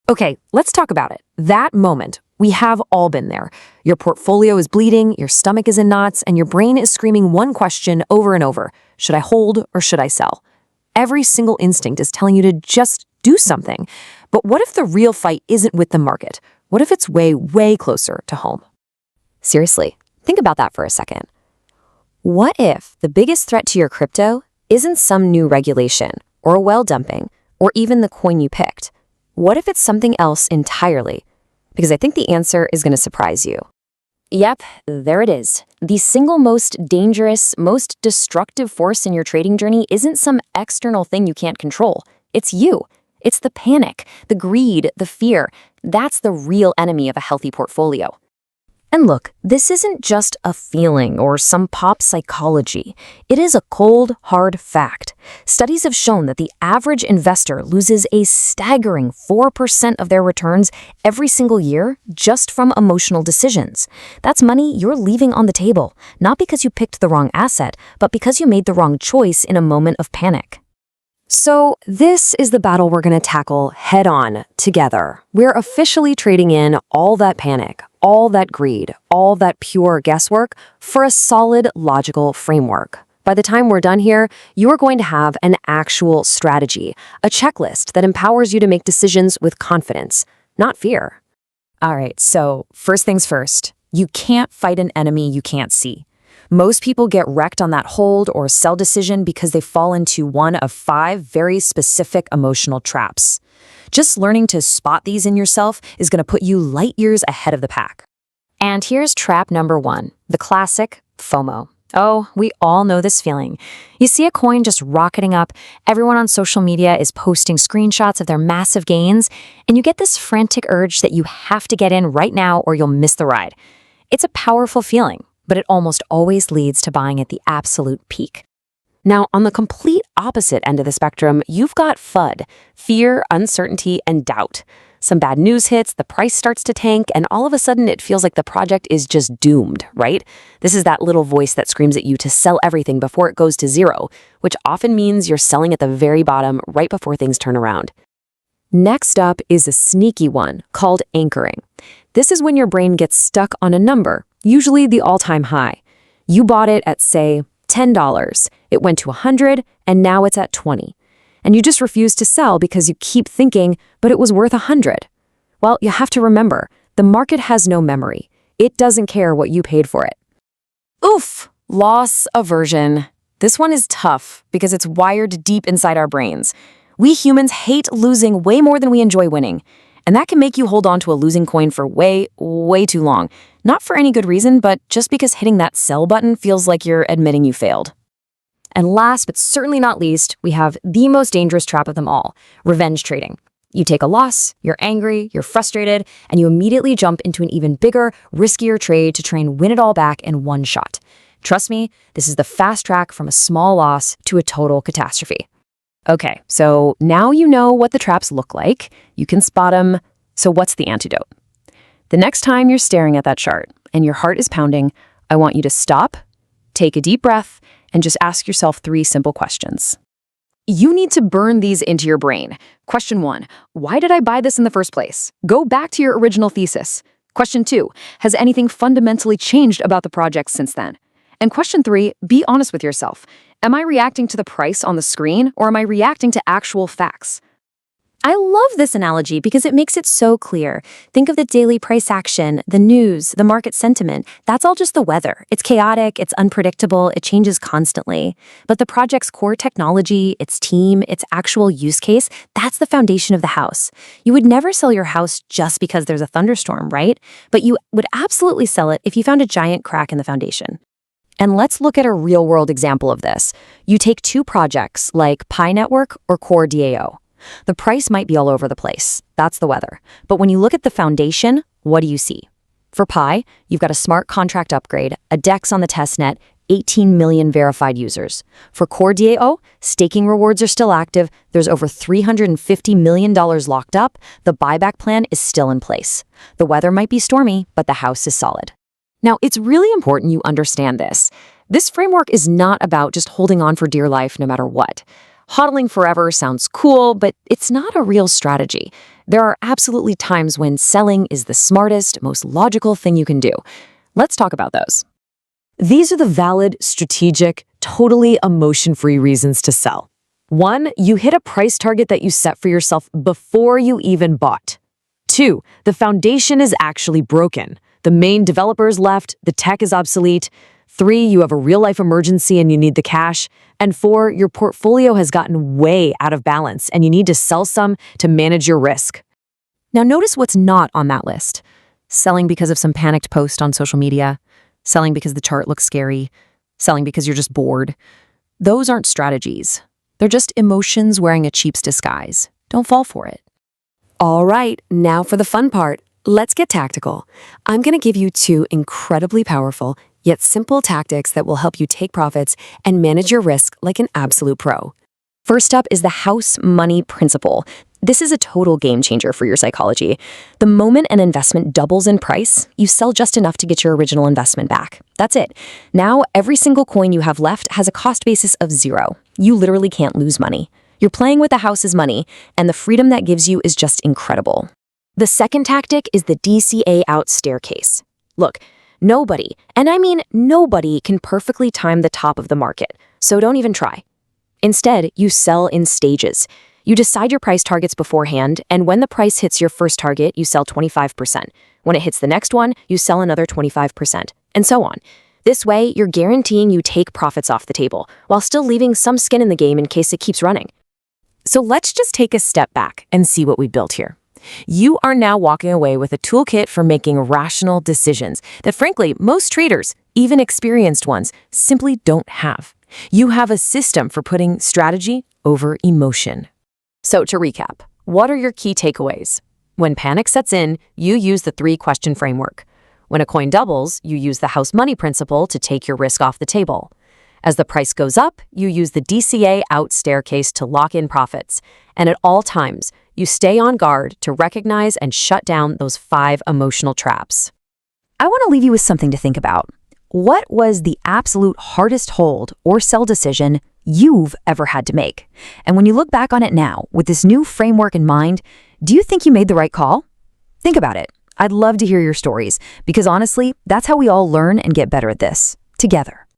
Okay, let's talk about it. That moment. We have all been there. Your portfolio is bleeding, your stomach is in knots, and your brain is screaming one question over and over. Should I hold or should I sell? Every single instinct is telling you to just do something. But what if the real fight isn't with the market? What if it's way, way closer to home? Seriously, think about that for a second. What if the biggest threat to your crypto isn't some new regulation, or a whale dumping, or even the coin you picked? What if it's something else entirely? Because I think the answer is going to surprise you. Yep, there it is. The single most dangerous, most destructive force in your trading journey isn't some external thing you can't control. It's you. It's the panic, the greed, the fear. That's the real enemy of a healthy portfolio. And look, this isn't just a feeling or some pop psychology. It is a cold, hard fact. Studies have shown that the average investor loses a staggering 4% of their returns every single year just from emotional decisions. That's money you're leaving on the table, not because you picked the wrong asset, but because you made the wrong choice in a moment of panic. So this is the battle we're going to tackle head on together. We're officially trading in all that panic, all that greed, all that pure guesswork for a solid, logical framework. By the time we're done here, you are going to have an actual strategy, a checklist that empowers you to make decisions with confidence, not fear. All right, so first things first, you can't fight an enemy you can't see. Most people get wrecked on that hold or sell decision because they fall into one of 5 very specific emotional traps. Just learning to spot these in yourself is going to put you light years ahead of the pack. And here's trap number 1, the classic FOMO. Oh, we all know this feeling. You see a coin just rocketing up, everyone on social media is posting screenshots of their massive gains, and you get this frantic urge that you have to get in right now or you'll miss the ride. It's a powerful feeling, but it almost always leads to buying at the absolute peak. Now, on the complete opposite end of the spectrum, you've got FUD, fear, uncertainty, and doubt. Some bad news hits, the price starts to tank, and all of a sudden it feels like the project is just doomed, right? This is that little voice that screams at you to sell everything before it goes to zero, which often means you're selling at the very bottom right before things turn around. Next up is a sneaky one called anchoring. This is when your brain gets stuck on a number, usually the all-time high. You bought it at, say, $10. It went to $100, and now it's at $20. And you just refuse to sell because you keep thinking, but it was worth $100. Well, you have to remember, the market has no memory. It doesn't care what you paid for it. Oof, loss aversion. This one is tough because it's wired deep inside our brains. We humans hate losing way more than we enjoy winning. And that can make you hold on to a losing coin for way, way too long. Not for any good reason, but just because hitting that sell button feels like you're admitting you failed. And last, but certainly not least, we have the most dangerous trap of them all, revenge trading. You take a loss, you're angry, you're frustrated, and you immediately jump into an even bigger, riskier trade to try and win it all back in one shot. Trust me, this is the fast track from a small loss to a total catastrophe. Okay, so now you know what the traps look like. You can spot them. So what's the antidote? The next time you're staring at that chart and your heart is pounding, I want you to stop, take a deep breath, and just ask yourself 3 simple questions. You need to burn these into your brain. Question 1, why did I buy this in the first place? Go back to your original thesis. Question 2, has anything fundamentally changed about the project since then? And question 3, be honest with yourself. Am I reacting to the price on the screen, or am I reacting to actual facts? I love this analogy because it makes it so clear. Think of the daily price action, the news, the market sentiment. That's all just the weather. It's chaotic, it's unpredictable, it changes constantly. But the project's core technology, its team, its actual use case, that's the foundation of the house. You would never sell your house just because there's a thunderstorm, right? But you would absolutely sell it if you found a giant crack in the foundation. And let's look at a real-world example of this. You take 2 projects like Pi Network or Core DAO. The price might be all over the place. That's the weather. But when you look at the foundation, what do you see? For Pi, you've got a smart contract upgrade, a DEX on the testnet, 18 million verified users. For Core DAO, staking rewards are still active. There's over $350 million locked up. The buyback plan is still in place. The weather might be stormy, but the house is solid. Now, it's really important you understand this. This framework is not about just holding on for dear life no matter what. Hodling forever sounds cool, but it's not a real strategy. There are absolutely times when selling is the smartest, most logical thing you can do. Let's talk about those. These are the valid, strategic, totally emotion-free reasons to sell. 1, you hit a price target that you set for yourself before you even bought. 2, the foundation is actually broken. The main developers left, the tech is obsolete. 3, you have a real-life emergency and you need the cash. And 4, your portfolio has gotten way out of balance and you need to sell some to manage your risk. Now notice what's not on that list. Selling because of some panicked post on social media, selling because the chart looks scary, selling because you're just bored. Those aren't strategies. They're just emotions wearing a cheap's disguise. Don't fall for it. All right, now for the fun part. Let's get tactical. I'm going to give you 2 incredibly powerful, yet simple tactics that will help you take profits and manage your risk like an absolute pro. First up is the house money principle. This is a total game changer for your psychology. The moment an investment doubles in price, you sell just enough to get your original investment back. That's it. Now, every single coin you have left has a cost basis of 0. You literally can't lose money. You're playing with the house's money, and the freedom that gives you is just incredible. The second tactic is the DCA Out Staircase. Look, nobody, and I mean nobody, can perfectly time the top of the market, so don't even try. Instead, you sell in stages. You decide your price targets beforehand, and when the price hits your first target, you sell 25%. When it hits the next one, you sell another 25%, and so on. This way, you're guaranteeing you take profits off the table, while still leaving some skin in the game in case it keeps running. So let's just take a step back and see what we built here. You are now walking away with a toolkit for making rational decisions that, frankly, most traders, even experienced ones, simply don't have. You have a system for putting strategy over emotion. So to recap, what are your key takeaways? When panic sets in, you use the 3-question framework. When a coin doubles, you use the house money principle to take your risk off the table. As the price goes up, you use the DCA Out Staircase to lock in profits. And at all times, you stay on guard to recognize and shut down those 5 emotional traps. I want to leave you with something to think about. What was the absolute hardest hold or sell decision you've ever had to make? And when you look back on it now, with this new framework in mind, do you think you made the right call? Think about it. I'd love to hear your stories, because honestly, that's how we all learn and get better at this, together.